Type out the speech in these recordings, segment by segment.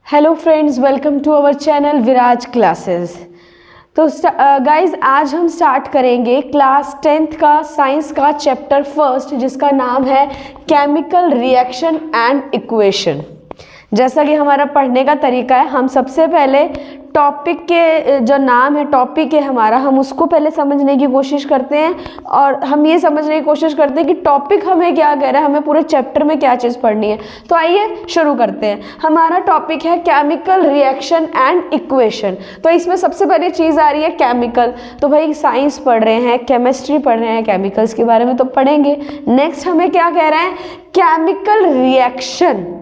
Hello friends, welcome to our channel Viraj classes. तो guys आज हम स्टार्ट करेंगे क्लास 10th का साइंस का चैप्टर फर्स्ट, जिसका नाम है केमिकल रिएक्शन एंड इक्वेशन। जैसा कि हमारा पढ़ने का तरीका है, हम सबसे पहले टॉपिक के जो नाम है, टॉपिक है हमारा, हम उसको पहले समझने की कोशिश करते हैं और हम ये समझने की कोशिश करते हैं कि टॉपिक हमें क्या कह रहा है, हमें पूरे चैप्टर में क्या चीज़ पढ़नी है। तो आइए शुरू करते हैं। हमारा टॉपिक है केमिकल रिएक्शन एंड इक्वेशन। तो इसमें सबसे पहली चीज़ आ रही है केमिकल। तो भाई साइंस पढ़ रहे हैं, केमिस्ट्री पढ़ रहे हैं, केमिकल्स के बारे में तो पढ़ेंगे। नेक्स्ट हमें क्या कह रहे हैं, केमिकल रिएक्शन,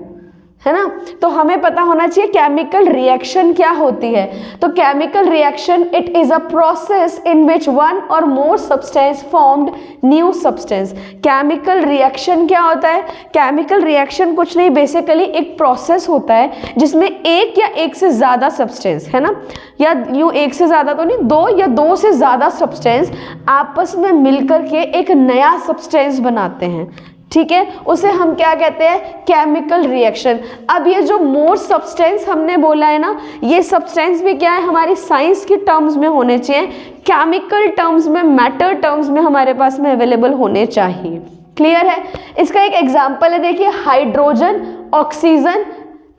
है ना। तो हमें पता होना चाहिए केमिकल रिएक्शन क्या होती है। तो chemical reaction it is a process in which one or more substance formed new substance. Chemical reaction क्या होता है? केमिकल रिएक्शन कुछ नहीं, बेसिकली एक प्रोसेस होता है जिसमें एक या एक से ज़्यादा सब्सटेंस, है ना, या यूँ एक से ज़्यादा तो नहीं, दो या दो से ज़्यादा सब्सटेंस आपस में मिलकर के एक नया सब्सटेंस बनाते हैं, ठीक है। उसे हम क्या कहते हैं, केमिकल रिएक्शन। अब ये जो मोर सब्सटेंस हमने बोला है ना, ये सब्सटेंस भी क्या है, हमारी साइंस की टर्म्स में होने चाहिए, केमिकल टर्म्स में, मैटर टर्म्स में हमारे पास में अवेलेबल होने चाहिए। क्लियर है? इसका एक एग्जांपल है, देखिए, hydrogen oxygen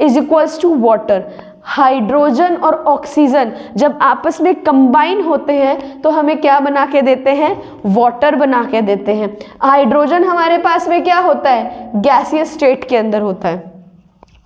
is equals to water. Hydrogen और ऑक्सीजन जब आपस में कंबाइन होते हैं तो हमें क्या बना के देते हैं, वाटर बना के देते हैं। हाइड्रोजन हमारे पास में क्या होता है, गैसियस स्टेट के अंदर होता है।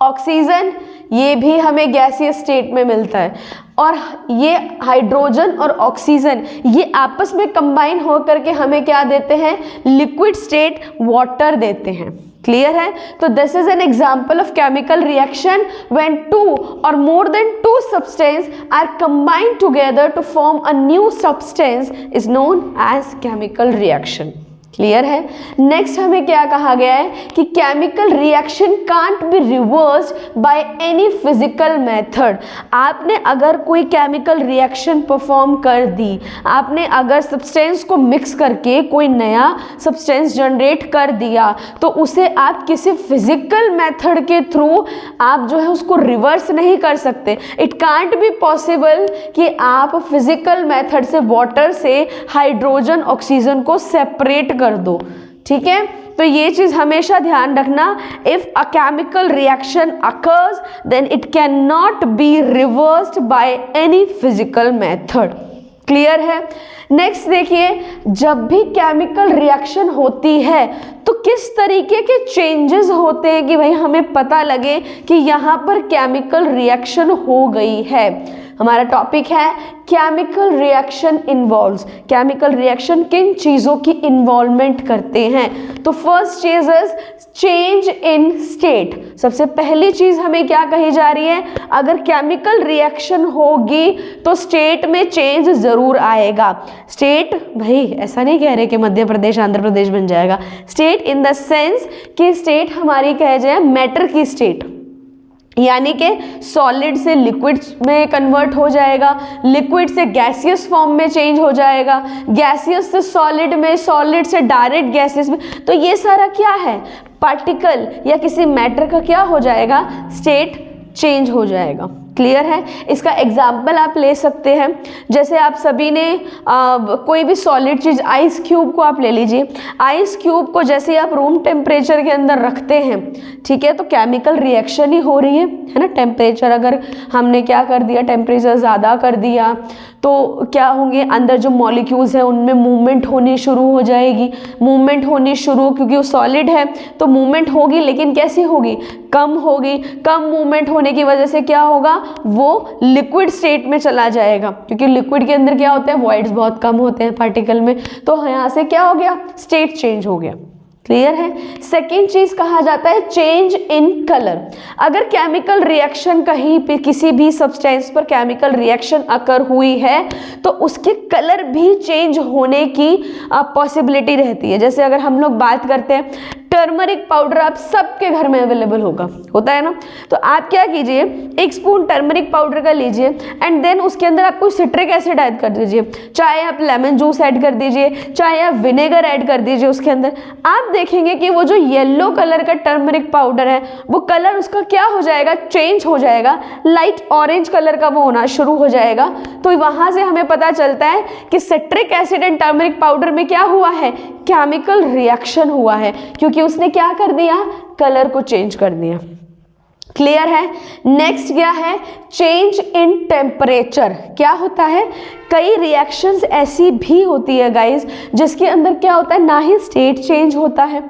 ऑक्सीजन ये भी हमें गैसियस स्टेट में मिलता है। और ये हाइड्रोजन और ऑक्सीजन ये आपस में कंबाइन होकर के हमें क्या देते हैं, लिक्विड स्टेट वाटर देते हैं। क्लियर है? तो this is an example of chemical reaction when two or more than two substance are combined together to form a new substance is known as chemical reaction. Clear है? Next हमें क्या कहा गया है कि chemical reaction can't be reversed by any physical method. आपने अगर कोई केमिकल रिएक्शन परफॉर्म कर दी, आपने अगर सब्सटेंस को मिक्स करके कोई नया सब्सटेंस जनरेट कर दिया, तो उसे आप किसी फिजिकल मेथड के थ्रू आप जो है उसको रिवर्स नहीं कर सकते। इट कांट बी पॉसिबल कि आप फिजिकल मेथड से वाटर से हाइड्रोजन ऑक्सीजन को सेपरेट कर दो, ठीक है। तो ये चीज हमेशा ध्यान रखना, if a chemical reaction occurs then it can not be reversed by any physical method. Clear है? नेक्स्ट देखिए, जब भी केमिकल रिएक्शन होती है तो किस तरीके के चेंजेस होते हैं कि भाई हमें पता लगे कि यहाँ पर केमिकल रिएक्शन हो गई है। हमारा टॉपिक है chemical reaction involves. Chemical reaction किन चीज़ों की इन्वॉल्वमेंट करते हैं? तो फर्स्ट चीज इज चेंज इन स्टेट। सबसे पहली चीज हमें क्या कही जा रही है, अगर केमिकल रिएक्शन होगी तो स्टेट में चेंज जरूर आएगा। स्टेट भाई ऐसा नहीं कह रहे कि मध्य प्रदेश आंध्र प्रदेश बन जाएगा। स्टेट इन द सेंस कि स्टेट हमारी कह जाए मैटर की स्टेट, यानी कि सॉलिड से लिक्विड में कन्वर्ट हो जाएगा, लिक्विड से गैसियस फॉर्म में चेंज हो जाएगा, गैसियस से सॉलिड में, सॉलिड से डायरेक्ट गैसियस में। तो ये सारा क्या है, पार्टिकल या किसी मैटर का क्या हो जाएगा, स्टेट चेंज हो जाएगा। क्लियर है? इसका एग्जाम्पल आप ले सकते हैं, जैसे आप सभी ने कोई भी सॉलिड चीज़, आइस क्यूब को आप ले लीजिए। आइस क्यूब को जैसे आप रूम टेम्परेचर के अंदर रखते हैं, ठीक है, तो केमिकल रिएक्शन ही हो रही है ना। टेम्परेचर अगर हमने क्या कर दिया, टेम्परेचर ज़्यादा कर दिया तो क्या होंगे, अंदर जो मॉलिक्यूल्स हैं उनमें मूवमेंट होनी शुरू हो जाएगी। मूवमेंट होनी शुरू, क्योंकि वो सॉलिड है तो मूवमेंट होगी, लेकिन कैसी होगी, कम होगी। कम मूवमेंट होने की वजह से क्या होगा, वो लिक्विड स्टेट में चला जाएगा, क्योंकि लिक्विड के अंदर क्या होता है, वॉइड्स बहुत कम होते हैं पार्टिकल में। तो यहाँ से क्या हो गया, स्टेट चेंज हो गया। क्लियर है? सेकेंड चीज कहा जाता है चेंज इन कलर। अगर केमिकल रिएक्शन कहीं पे किसी भी सब्सटेंस पर केमिकल रिएक्शन अकर हुई है तो उसके कलर भी चेंज होने की पॉसिबिलिटी रहती है। जैसे अगर हम लोग बात करते हैं टर्मरिक पाउडर आप सबके घर में अवेलेबल होता है ना। तो आप क्या कीजिए, 1 स्पून टर्मरिक पाउडर का लीजिए एंड देन उसके अंदर आप कोई सिट्रिक एसिड ऐड कर दीजिए, चाहे आप लेमन जूस ऐड कर दीजिए, चाहे आप विनेगर ऐड कर दीजिए उसके अंदर। आप देखेंगे कि वो जो येलो कलर का टर्मरिक पाउडर है वो कलर उसका क्या हो जाएगा, चेंज हो जाएगा, लाइट ऑरेंज कलर का वो होना शुरू हो जाएगा। तो वहां से हमें पता चलता है कि citric acid and turmeric powder में क्या हुआ है, केमिकल रिएक्शन हुआ है, क्योंकि उसने क्या कर दिया, कलर को चेंज कर दिया। क्लियर है। नेक्स्ट क्या है, चेंज इन टेम्परेचर। क्या होता है, कई रिएक्शंस ऐसी भी होती है गाइस जिसके अंदर क्या होता है, ना ही स्टेट चेंज होता है,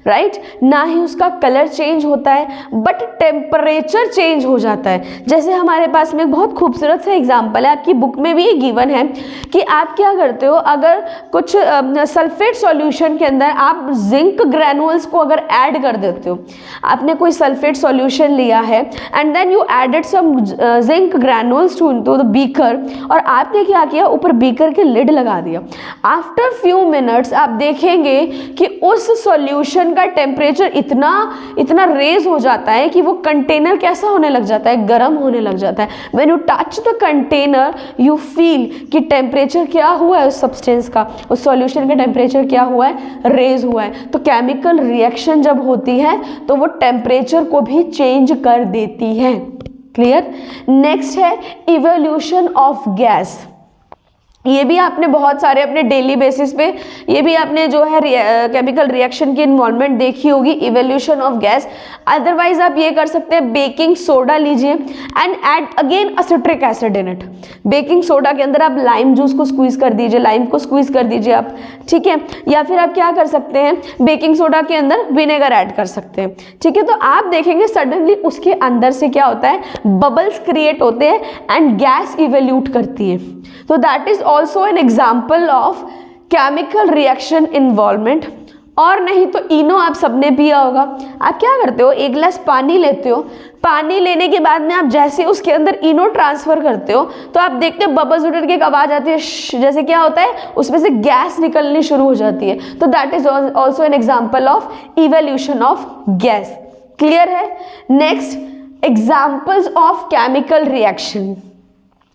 राइट, ना ही उसका कलर चेंज होता है, बट टेम्परेचर चेंज हो जाता है। जैसे हमारे पास में एक बहुत खूबसूरत सा एग्जांपल है, आपकी बुक में भी ये गिवन है कि आप क्या करते हो, अगर कुछ सल्फेट सॉल्यूशन के अंदर आप जिंक ग्रैनुअल्स को अगर ऐड कर देते हो, आपने कोई सल्फेट सॉल्यूशन लिया है and then you added some zinc granules to the beaker, और आपने क्या किया, ऊपर बीकर के लिड लगा दिया। आफ्टर फ्यू मिनट्स आप देखेंगे कि उस सॉल्यूशन का टेम्परेचर इतना रेज हो जाता है कि वो कंटेनर कैसा होने लग जाता है, गर्म होने लग जाता है। When you touch the container you feel कि टेम्परेचर क्या हुआ है उस सब्सटेंस का, उस सॉल्यूशन का टेम्परेचर क्या हुआ है, रेज हुआ है। तो केमिकल रिएक्शन जब होती है तो वो टेम्परेचर को भी चेंज कर देती है। क्लियर। नेक्स्ट है इवोल्यूशन ऑफ गैस। ये भी आपने बहुत सारे अपने डेली बेसिस पे, ये भी आपने जो है केमिकल रिएक्शन की इन्वॉल्वमेंट देखी होगी, इवोल्यूशन ऑफ गैस। अदरवाइज आप ये कर सकते हैं, बेकिंग सोडा लीजिए and add again citric acid in it. Baking soda के अंदर आप लाइम जूस को स्क्वीज कर दीजिए, लाइम को स्क्वीज कर दीजिए आप, ठीक है। या फिर आप क्या कर सकते हैं, बेकिंग सोडा के अंदर विनेगर ऐड कर सकते हैं, ठीक है। तो आप देखेंगे सडनली उसके अंदर से क्या होता है, बबल्स क्रिएट होते हैं एंड गैस इवोल्यूट करती है। तो that is also an example of chemical reaction involvement. और नहीं तो इनो आप सबने पिया होगा। आप क्या करते हो, 1 गिलास पानी लेते हो, पानी लेने के बाद में आप जैसे उसके अंदर इनो ट्रांसफर करते हो तो आप देखते हो बबल्स उठ के एक आवाज आती है, जैसे क्या होता है, उसमें से गैस निकलनी शुरू हो जाती है। तो that is also an example of evolution of gas. Clear है। Next, examples of chemical reaction.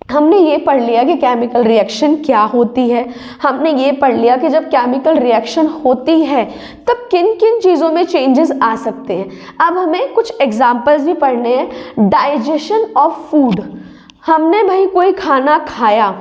हमने ये पढ़ लिया कि केमिकल रिएक्शन क्या होती है, हमने ये पढ़ लिया कि जब केमिकल रिएक्शन होती है तब किन किन चीज़ों में चेंजेस आ सकते हैं। अब हमें कुछ एग्जांपल्स भी पढ़ने हैं। डाइजेशन ऑफ फूड, हमने भाई कोई खाना खाया,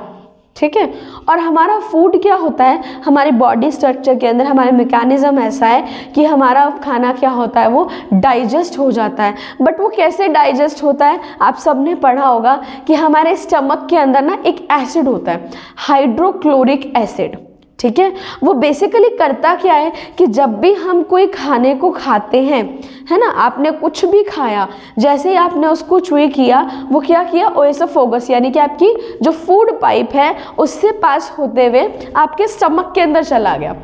ठीक है, और हमारा फूड क्या होता है, हमारी बॉडी स्ट्रक्चर के अंदर हमारे मैकेनिज्म ऐसा है कि हमारा खाना क्या होता है, वो डाइजेस्ट हो जाता है। बट वो कैसे डाइजेस्ट होता है, आप सबने पढ़ा होगा कि हमारे स्टमक के अंदर ना एक एसिड होता है, हाइड्रोक्लोरिक एसिड, ठीक है। वो बेसिकली करता क्या है कि जब भी हम कोई खाने को खाते हैं, है ना, आपने कुछ भी खाया, जैसे ही आपने उसको च्यूई किया, वो क्या किया, ओएसोफेगस यानी कि आपकी जो फूड पाइप है उससे पास होते हुए आपके स्टमक के अंदर चला गया।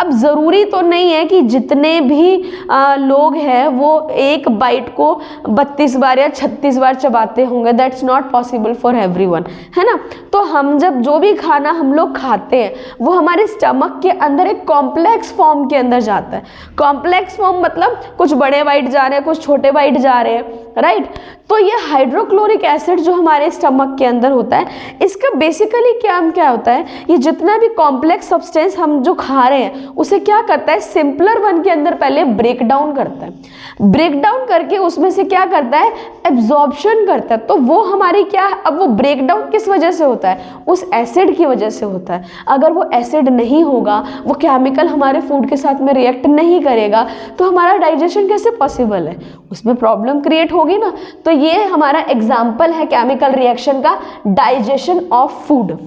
अब ज़रूरी तो नहीं है कि जितने भी लोग हैं वो एक बाइट को 32 बार या 36 बार चबाते होंगे, that's not possible for everyone, है ना। तो हम जब जो भी खाना हम लोग खाते हैं वो हमारे स्टमक के अंदर एक कॉम्प्लेक्स फॉर्म के अंदर जाता है। कॉम्प्लेक्स फॉर्म मतलब कुछ बड़े बाइट जा रहे हैं, कुछ छोटे बाइट जा रहे हैं, राइट। तो ये हाइड्रोक्लोरिक एसिड जो हमारे स्टमक के अंदर होता है, इसका बेसिकली क्या होता है, ये जितना भी कॉम्प्लेक्स सब्सटेंस हम जो खा रहे हैं उसे क्या करता है, सिंपलर वन के अंदर पहले ब्रेक डाउन करता है, ब्रेक डाउन करके उसमें से क्या करता है, एब्जॉर्प्शन करता है। तो वो हमारी क्या, अब वो ब्रेक डाउन किस वजह से होता है, उस एसिड की वजह से होता है। अगर वो एसिड नहीं होगा, वो केमिकल हमारे फूड के साथ में रिएक्ट नहीं करेगा, तो हमारा डाइजेशन कैसे पॉसिबल है, उसमें प्रॉब्लम क्रिएट होगी ना। तो ये हमारा एग्जाम्पल है केमिकल रिएक्शन का, digestion of food.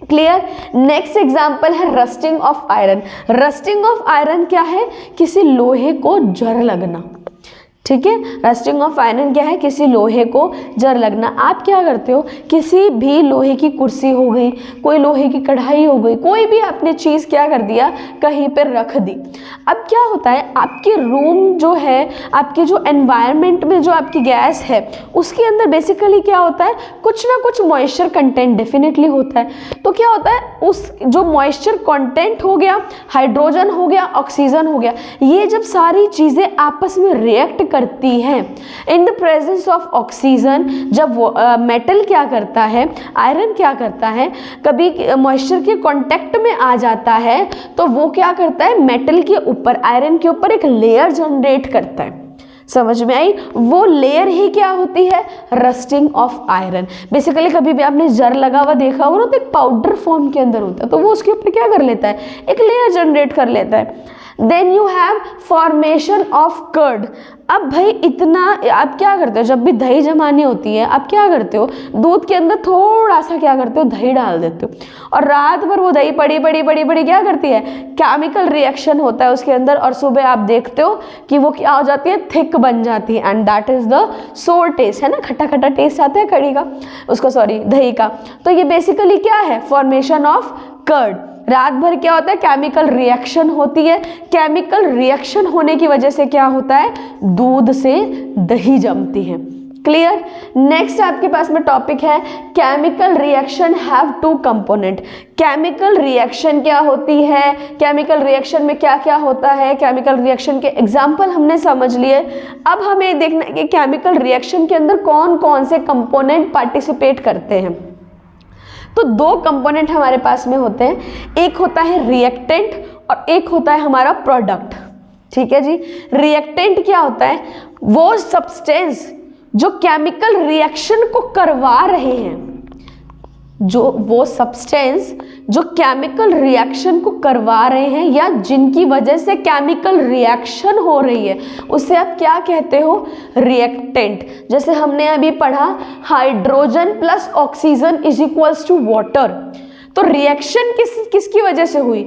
Clear. Next example है rusting of iron. Rusting of iron क्या है, किसी लोहे को जर लगना, ठीक है। रस्टिंग ऑफ आयरन क्या है, किसी लोहे को जर लगना। आप क्या करते हो, किसी भी लोहे की कुर्सी हो गई, कोई लोहे की कढ़ाई हो गई, कोई भी आपने चीज़ क्या कर दिया, कहीं पर रख दी। अब क्या होता है, आपके रूम जो है, आपके जो एनवायरनमेंट में जो आपकी गैस है उसके अंदर बेसिकली क्या होता है, कुछ ना कुछ मॉइस्चर कंटेंट डेफिनेटली होता है। तो क्या होता है, उस जो मॉइस्चर कंटेंट हो गया, हाइड्रोजन हो गया, ऑक्सीजन हो गया, ये जब सारी चीज़ें आपस में रिएक्ट करती हैं in the presence of oxygen, जब वो मेटल क्या करता है, आयरन क्या करता है, कभी मॉइस्चर के कांटेक्ट में आ जाता है तो वो क्या करता है, मेटल के ऊपर, आयरन के ऊपर एक लेयर जनरेट करता है। समझ में आई? वो लेयर ही क्या होती है, रस्टिंग ऑफ आयरन। बेसिकली कभी भी आपने जर लगा हुआ देखा होगा तो एक पाउडर फॉर्म के अंदर होता है, तो वो उसके ऊपर क्या कर लेता है, एक लेयर जनरेट कर लेता है। Then you have formation of curd. अब भाई इतना आप क्या करते हो, जब भी दही जमानी होती है आप क्या करते हो, दूध के अंदर थोड़ा सा क्या करते हो, दही डाल देते हो, और रात भर वो दही बड़ी बड़ी बड़ी बड़ी क्या करती है, केमिकल रिएक्शन होता है उसके अंदर, और सुबह आप देखते हो कि वो क्या हो जाती है, थिक बन जाती है, एंड दैट इज द सोर टेस्ट, है ना, खट्टा खट्टा टेस्ट आता है कड़ी का, उसको सॉरी दही का। तो ये बेसिकली क्या है, फॉर्मेशन ऑफ कर्ड। रात भर क्या होता है, केमिकल रिएक्शन होती है, केमिकल रिएक्शन होने की वजह से क्या होता है, दूध से दही जमती है। क्लियर? नेक्स्ट आपके पास में टॉपिक है chemical reaction have two component. Chemical reaction क्या होती है, केमिकल रिएक्शन में क्या क्या होता है, केमिकल रिएक्शन के एग्जाम्पल हमने समझ लिए। अब हमें देखना है कि केमिकल रिएक्शन के अंदर कौन कौन से कंपोनेंट पार्टिसिपेट करते हैं। तो दो कंपोनेंट हमारे पास में होते हैं, एक होता है रिएक्टेंट और एक होता है हमारा प्रोडक्ट। ठीक है जी। रिएक्टेंट क्या होता है, वो सब्सटेंस जो केमिकल रिएक्शन को करवा रहे हैं, जो वो सब्सटेंस जो केमिकल रिएक्शन को करवा रहे हैं या जिनकी वजह से केमिकल रिएक्शन हो रही है, उसे आप क्या कहते हो, रिएक्टेंट। जैसे हमने अभी पढ़ा hydrogen plus oxygen is equals to water. तो रिएक्शन किसकी वजह से हुई,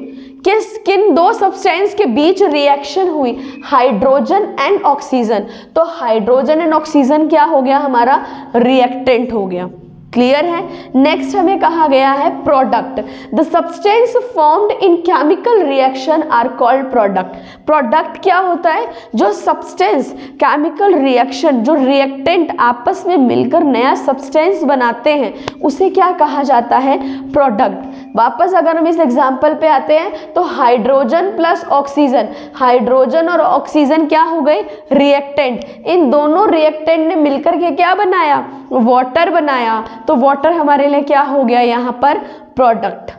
किन दो सब्सटेंस के बीच रिएक्शन हुई, हाइड्रोजन एंड ऑक्सीजन। तो हाइड्रोजन एंड ऑक्सीजन क्या हो गया, हमारा रिएक्टेंट हो गया। क्लियर है? नेक्स्ट हमें कहा गया है product. The substance formed in chemical reaction are called product. Product क्या होता है, जो सब्सटेंस केमिकल रिएक्शन, जो रिएक्टेंट आपस में मिलकर नया सब्सटेंस बनाते हैं, उसे क्या कहा जाता है, प्रोडक्ट। वापस अगर हम इस एग्जाम्पल पे आते हैं तो हाइड्रोजन प्लस ऑक्सीजन, हाइड्रोजन और ऑक्सीजन क्या हो गए, रिएक्टेंट। इन दोनों रिएक्टेंट ने मिलकर के क्या बनाया, वाटर बनाया। तो वाटर हमारे लिए क्या हो गया, यहाँ पर प्रोडक्ट।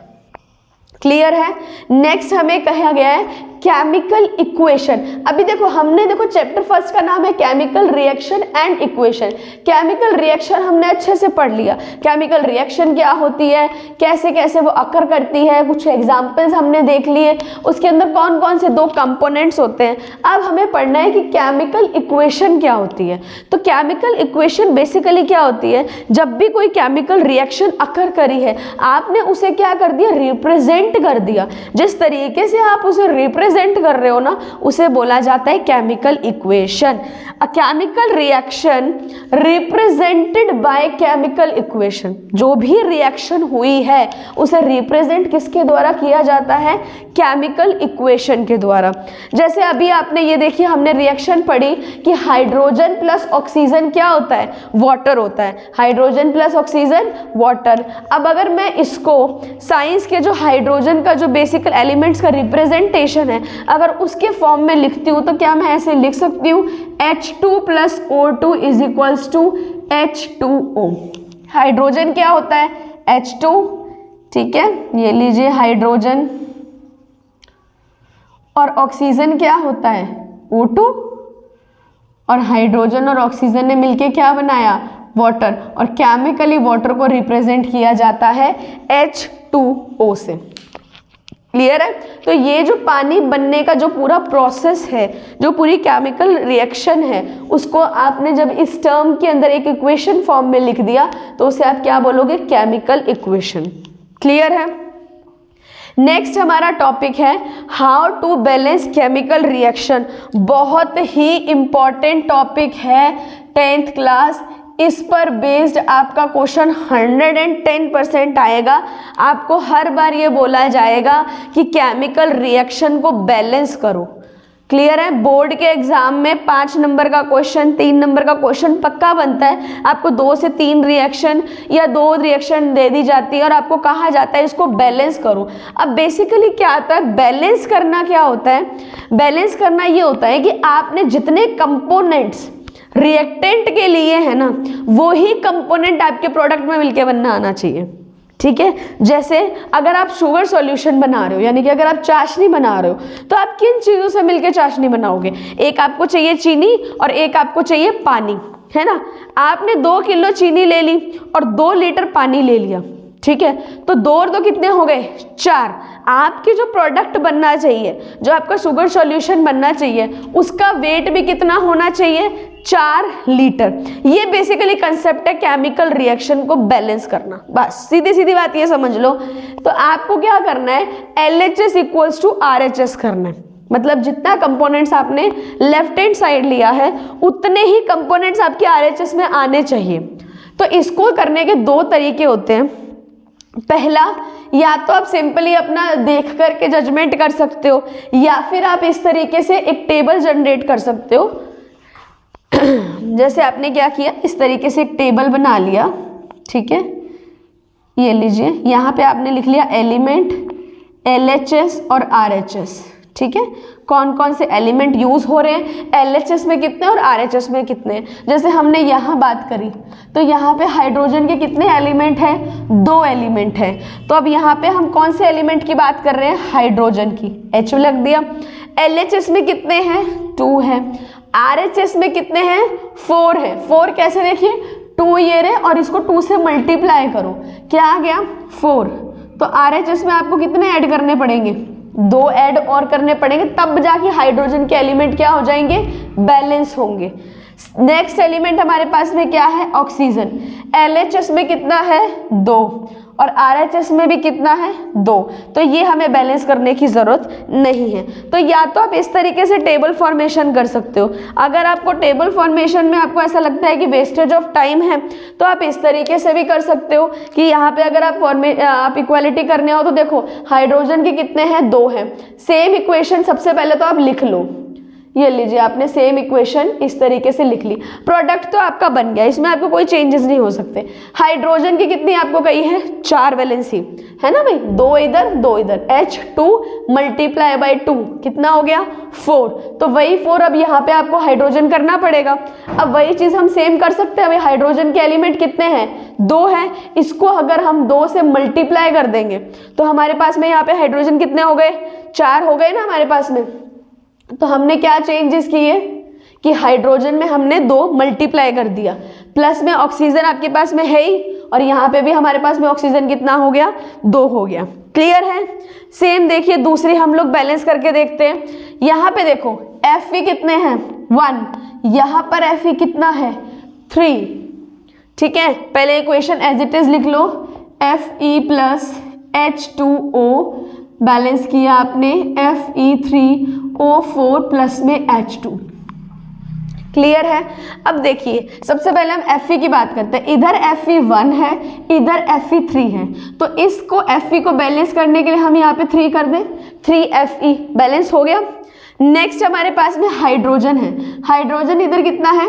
क्लियर है? नेक्स्ट हमें कहा गया है केमिकल इक्वेशन। अभी देखो हमने चैप्टर फर्स्ट का नाम है chemical reaction and equation. Chemical reaction हमने अच्छे से पढ़ लिया, केमिकल रिएक्शन क्या होती है, कैसे कैसे वो अकर करती है, कुछ एग्जांपल्स हमने देख लिए, उसके अंदर कौन कौन से दो कंपोनेंट्स होते हैं। अब हमें पढ़ना है कि केमिकल इक्वेशन क्या होती है। तो केमिकल इक्वेशन बेसिकली क्या होती है, जब भी कोई केमिकल रिएक्शन अकर करी है, आपने उसे क्या कर दिया, रिप्रेजेंट कर दिया। जिस तरीके से आप उसे रिप्रेजेंट कर रहे हो ना, उसे बोला जाता है chemical equation. A chemical reaction represented by chemical equation. जो भी रिएक्शन हुई है उसे रिप्रेजेंट किसके द्वारा किया जाता है, केमिकल इक्वेशन के द्वारा। जैसे अभी आपने ये देखिए, हमने रिएक्शन पढ़ी कि हाइड्रोजन प्लस ऑक्सीजन क्या होता है, वाटर होता है। Hydrogen plus oxygen water. अब अगर मैं इसको साइंस के जो हाइड्रोजन का जो बेसिकल एलिमेंट्स का रिप्रेजेंटेशन है, अगर उसके फॉर्म में लिखती हूँ तो क्या मैं ऐसे लिख सकती हूँ, H2 plus O2 is equals to H2O। Hydrogen क्या होता है, H2, ठीक है, ये लीजिए हाइड्रोजन, और ऑक्सीजन क्या होता है, O2, और हाइड्रोजन और ऑक्सीजन ने मिलके क्या बनाया, वाटर, और केमिकली वाटर को रिप्रेजेंट किया जाता है H2O से। क्लियर है? तो ये जो पानी बनने का जो पूरा प्रोसेस है, जो पूरी केमिकल रिएक्शन है, उसको आपने जब इस टर्म के अंदर एक इक्वेशन फॉर्म में लिख दिया तो उसे आप क्या बोलोगे, केमिकल इक्वेशन। क्लियर है? नेक्स्ट हमारा टॉपिक है how to balance chemical reaction. बहुत ही इम्पॉर्टेंट टॉपिक है 10th क्लास। इस पर बेस्ड आपका क्वेश्चन 110% आएगा। आपको हर बार ये बोला जाएगा कि केमिकल रिएक्शन को बैलेंस करो। क्लियर है? बोर्ड के एग्जाम में 5 नंबर का क्वेश्चन, 3 नंबर का क्वेश्चन पक्का बनता है। आपको 2 से 3 रिएक्शन या 2 रिएक्शन दे दी जाती है और आपको कहा जाता है इसको बैलेंस करो। अब बेसिकली क्या आता है बैलेंस करना? क्या होता है बैलेंस करना? ये होता है कि आपने जितने कंपोनेंट्स रिएक्टेंट के लिए है ना, वो ही कंपोनेंट आपके प्रोडक्ट में मिलके बनना आना चाहिए। ठीक है? जैसे अगर आप शुगर सॉल्यूशन बना रहे हो, यानी कि अगर आप चाशनी बना रहे हो, तो आप किन चीज़ों से मिलके चाशनी बनाओगे? एक आपको चाहिए चीनी और एक आपको चाहिए पानी, है ना। आपने 2 किलो चीनी ले ली और 2 लीटर पानी ले लिया। ठीक है, तो 2 और 2 कितने हो गए? 4। आपकी जो प्रोडक्ट बनना चाहिए, जो आपका शुगर सॉल्यूशन बनना चाहिए, उसका वेट भी कितना होना चाहिए? 4 लीटर। ये बेसिकली कंसेप्ट है केमिकल रिएक्शन को बैलेंस करना। बस सीधी सीधी बात ये समझ लो। तो आपको क्या करना है? LHS इक्वल्स टू RHS करना है। मतलब जितना कंपोनेंट्स आपने लेफ्ट हैंड साइड लिया है, उतने ही कंपोनेंट्स आपके RHS में आने चाहिए। तो इसको करने के 2 तरीके होते हैं। पहला, या तो आप सिंपली अपना देख करके जजमेंट कर सकते हो, या फिर आप इस तरीके से एक टेबल जनरेट कर सकते हो। जैसे आपने क्या किया, इस तरीके से एक टेबल बना लिया। ठीक है, ये लीजिए, यहाँ पे आपने लिख लिया एलिमेंट, LHS और RHS। ठीक है, कौन कौन से एलिमेंट यूज हो रहे हैं, LHS में कितने और RHS में कितने। जैसे हमने यहाँ बात करी, तो यहाँ पे हाइड्रोजन के कितने एलिमेंट हैं? 2 एलिमेंट हैं। तो अब यहाँ पे हम कौन से एलिमेंट की बात कर रहे हैं? हाइड्रोजन की, H लग दिया। LHS में कितने हैं? 2 है। RHS में कितने हैं? 4 है। 4 कैसे देखिए, 2 ये रहे और इसको 2 से मल्टीप्लाई करो, क्या आ गया? 4। तो RHS में आपको कितने ऐड करने पड़ेंगे? 2 ऐड और करने पड़ेंगे, तब जाके हाइड्रोजन के एलिमेंट क्या हो जाएंगे? बैलेंस होंगे। नेक्स्ट एलिमेंट हमारे पास में क्या है? ऑक्सीजन। LHS में कितना है? 2 और RHS में भी कितना है? 2। तो ये हमें बैलेंस करने की ज़रूरत नहीं है। तो या तो आप इस तरीके से टेबल फॉर्मेशन कर सकते हो। अगर आपको टेबल फॉर्मेशन में आपको ऐसा लगता है कि वेस्टेज ऑफ टाइम है, तो आप इस तरीके से भी कर सकते हो कि यहाँ पे अगर आप इक्वालिटी करने हो, तो देखो हाइड्रोजन के कितने हैं? 2 हैं। सेम इक्वेशन सबसे पहले तो आप लिख लो। ये लीजिए, आपने सेम इक्वेशन इस तरीके से लिख ली। प्रोडक्ट तो आपका बन गया, इसमें आपको कोई चेंजेस नहीं हो सकते। हाइड्रोजन की कितनी आपको कही है? 4 वैलेंसी, है ना भाई। 2 इधर 2 इधर, H2 मल्टीप्लाई बाई 2 कितना हो गया? 4। तो वही 4 अब यहाँ पे आपको हाइड्रोजन करना पड़ेगा। अब वही चीज़ हम सेम कर सकते हैं। भाई हाइड्रोजन के एलिमेंट कितने हैं? 2 है। इसको अगर हम 2 से मल्टीप्लाई कर देंगे, तो हमारे पास में यहाँ पे हाइड्रोजन कितने हो गए? 4 हो गए ना हमारे पास में। तो हमने क्या चेंजेस किए कि हाइड्रोजन में हमने 2 मल्टीप्लाई कर दिया, प्लस में ऑक्सीजन आपके पास में है ही, और यहाँ पे भी हमारे पास में ऑक्सीजन कितना हो गया? 2 हो गया। क्लियर है? सेम देखिए, दूसरी हम लोग बैलेंस करके देखते हैं। यहाँ पे देखो Fe कितने हैं? 1। यहाँ पर Fe कितना है? 3। ठीक है, पहले इक्वेशन एज इट इज लिख लो, Fe प्लस H2O बैलेंस किया आपने, Fe3O4 प्लस में H2। क्लियर है? अब देखिए, सबसे पहले हम Fe की बात करते हैं। इधर Fe1 है, इधर Fe3 है, तो इसको Fe को बैलेंस करने के लिए हम यहाँ पे 3 कर दें, 3Fe बैलेंस हो गया। नेक्स्ट हमारे पास में हाइड्रोजन है। हाइड्रोजन इधर कितना है?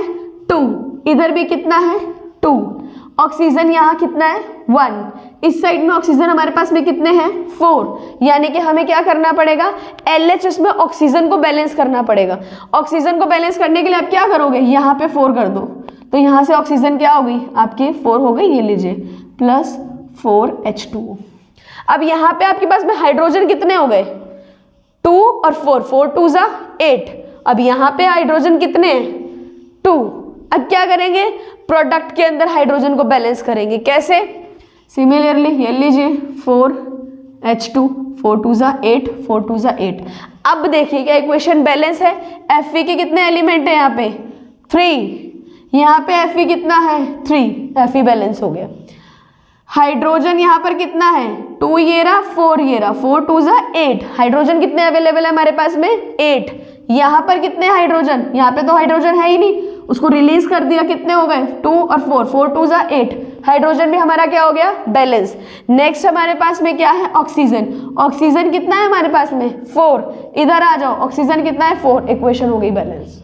2, इधर भी कितना है? 2। ऑक्सीजन यहाँ कितना है? 1। इस साइड में ऑक्सीजन हमारे पास में कितने हैं? 4। यानी कि हमें क्या करना पड़ेगा? LHS में ऑक्सीजन को बैलेंस करना पड़ेगा। ऑक्सीजन को बैलेंस करने के लिए आप क्या करोगे? यहाँ पे 4 कर दो, तो यहाँ से ऑक्सीजन क्या हो गई आपकी? 4 हो गई। ये लीजिए, प्लस 4H2O। अब यहाँ पे आपके पास में हाइड्रोजन कितने हो गए? 2 और 4, 4 2 जा 8। अब यहाँ पे हाइड्रोजन कितने हैं? 2। अब क्या करेंगे? प्रोडक्ट के अंदर हाइड्रोजन को बैलेंस करेंगे। कैसे? सिमिलरली ये लीजिए, 4H2, 4 2 जा 8, 4 2 जा 8। अब देखिए क्या इक्वेशन बैलेंस है? Fe के कितने एलिमेंट है यहाँ पे? 3। यहाँ पे Fe कितना है? 3। Fe बैलेंस हो गया। हाइड्रोजन यहाँ पर कितना है 2 ये रहा 4 ये रहा 4 2 जा 8। हाइड्रोजन कितने अवेलेबल है हमारे पास में 8। यहाँ पर कितने हाइड्रोजन, यहाँ पे तो हाइड्रोजन है ही नहीं, उसको रिलीज कर दिया, कितने हो गए 2 और 4 4 2 जा 8। हाइड्रोजन भी हमारा क्या हो गया बैलेंस। नेक्स्ट हमारे पास में क्या है ऑक्सीजन। ऑक्सीजन कितना है हमारे पास में 4। इधर आ जाओ, ऑक्सीजन कितना है 4, इक्वेशन हो गई बैलेंस।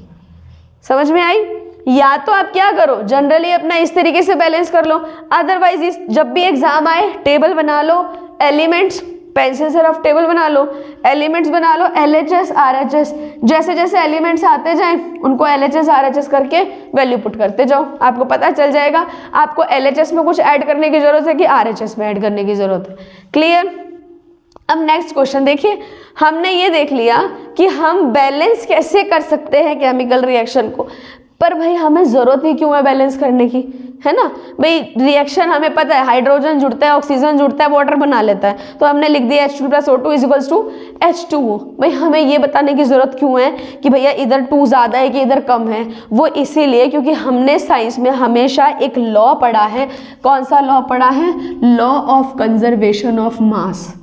समझ में आई। या तो आप क्या करो जनरली अपना इस तरीके से बैलेंस कर लो, अदरवाइज जब भी एग्जाम आए टेबल बना लो, एलिमेंट्स पेंसिल से रफ टेबल बना लो, एलिमेंट्स बना लो, LHS RHS, जैसे जैसे एलिमेंट्स आते जाएं उनको LHS RHS करके वैल्यू पुट करते जाओ, आपको पता चल जाएगा आपको LHS में कुछ ऐड करने की जरूरत है कि RHS में ऐड करने की जरूरत है। क्लियर। अब नेक्स्ट क्वेश्चन देखिए, हमने ये देख लिया कि हम बैलेंस कैसे कर सकते हैं केमिकल रिएक्शन को, पर भाई हमें जरूरत ही क्यों है बैलेंस करने की, है ना भाई। रिएक्शन हमें पता है, हाइड्रोजन जुड़ता है, ऑक्सीजन जुड़ता है, वाटर बना लेता है, तो हमने लिख दिया H2 + O2 = H2O। भाई हमें ये बताने की जरूरत क्यों है कि भैया इधर 2 ज़्यादा है कि इधर कम है, वो इसीलिए क्योंकि हमने साइंस में हमेशा एक लॉ पढ़ा है। कौन सा लॉ पढ़ा है, law of conservation of mass.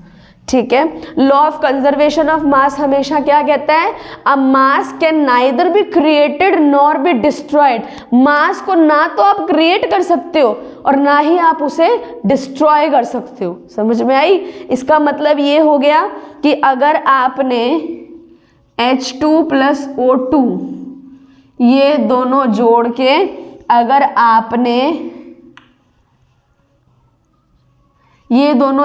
ठीक है, law of conservation of mass हमेशा क्या कहता है, a mass can neither be created nor be destroyed. Mass को ना तो आप क्रिएट कर सकते हो और ना ही आप उसे डिस्ट्रॉय कर सकते हो। समझ में आई। इसका मतलब ये हो गया कि अगर आपने H2 + O2 ये दोनों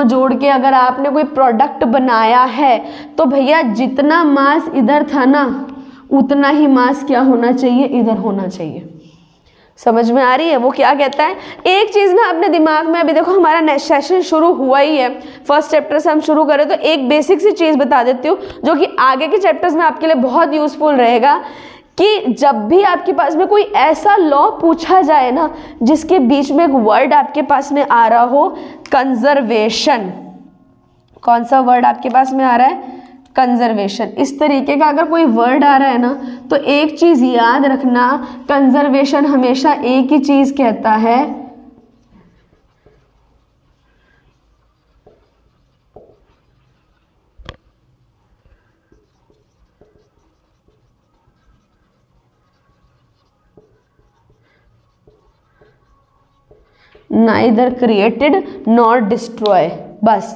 जोड़ के अगर आपने कोई प्रोडक्ट बनाया है तो भैया जितना मास इधर था ना उतना ही मास क्या होना चाहिए, इधर होना चाहिए। समझ में आ रही है। वो क्या कहता है, एक चीज़ ना अपने दिमाग में, अभी देखो हमारा नेक्स्ट सेशन शुरू हुआ ही है, फर्स्ट चैप्टर से हम शुरू करें तो एक बेसिक सी चीज़ बता देती हूँ जो कि आगे के चैप्टर्स में आपके लिए बहुत यूजफुल रहेगा, कि जब भी आपके पास में कोई ऐसा लॉ पूछा जाए ना जिसके बीच में एक वर्ड आपके पास में आ रहा हो कंजर्वेशन, कौन सा वर्ड आपके पास में आ रहा है, कंजर्वेशन, इस तरीके का अगर कोई वर्ड आ रहा है ना तो एक चीज़ याद रखना, कंजर्वेशन हमेशा एक ही चीज़ कहता है, नाइदर क्रिएटेड नॉर डिस्ट्रॉय। बस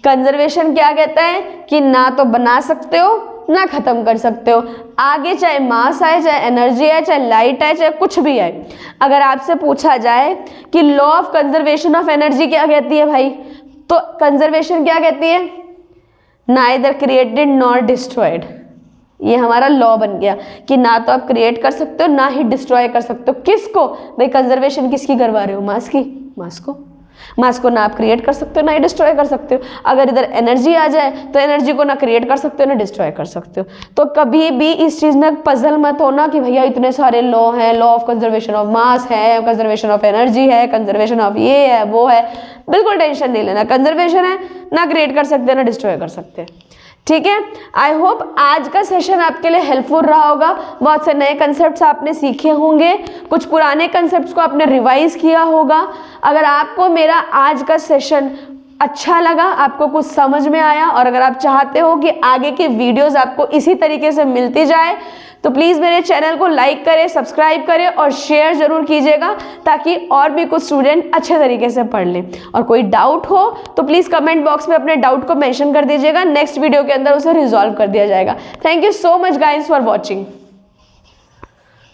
कंजर्वेशन क्या कहता है कि ना तो बना सकते हो ना खत्म कर सकते हो, आगे चाहे मास आए, चाहे एनर्जी आए, चाहे लाइट आए, चाहे कुछ भी आए। अगर आपसे पूछा जाए कि law of conservation of energy क्या कहती है भाई, तो कंजर्वेशन क्या कहती है, नाइदर क्रिएटेड नॉर डिस्ट्रॉयड। ये हमारा लॉ बन गया कि ना तो आप क्रिएट कर सकते हो ना ही डिस्ट्रॉय कर सकते हो। किसको भाई, कंजर्वेशन किसकी करवा रहे हो, मास की। मास को ना आप क्रिएट कर सकते हो ना ही डिस्ट्रॉय कर सकते हो। अगर इधर एनर्जी आ जाए तो एनर्जी को ना क्रिएट कर सकते हो ना डिस्ट्रॉय कर सकते हो। तो कभी भी इस चीज़ में पजल मत होना कि भैया इतने सारे लॉ हैं, लॉ ऑफ कंजर्वेशन ऑफ मास है, कंजर्वेशन ऑफ एनर्जी है, कंजर्वेशन ऑफ ये है वो है, बिल्कुल टेंशन नहीं लेना। कंजर्वेशन है, ना क्रिएट कर सकते हैं ना डिस्ट्रॉय कर सकते हैं। ठीक है, आई होप आज का सेशन आपके लिए हेल्पफुल रहा होगा। बहुत से नए कंसेप्ट्स आपने सीखे होंगे, कुछ पुराने कंसेप्ट्स को आपने रिवाइज किया होगा। अगर आपको मेरा आज का सेशन अच्छा लगा, आपको कुछ समझ में आया और अगर आप चाहते हो कि आगे की वीडियोस आपको इसी तरीके से मिलती जाए तो प्लीज़ मेरे चैनल को लाइक करें, सब्सक्राइब करें और शेयर ज़रूर कीजिएगा ताकि और भी कुछ स्टूडेंट अच्छे तरीके से पढ़ लें। और कोई डाउट हो तो प्लीज़ कमेंट बॉक्स में अपने डाउट को मेंशन कर दीजिएगा, नेक्स्ट वीडियो के अंदर उसे रिजॉल्व कर दिया जाएगा। Thank you so much guys for watching.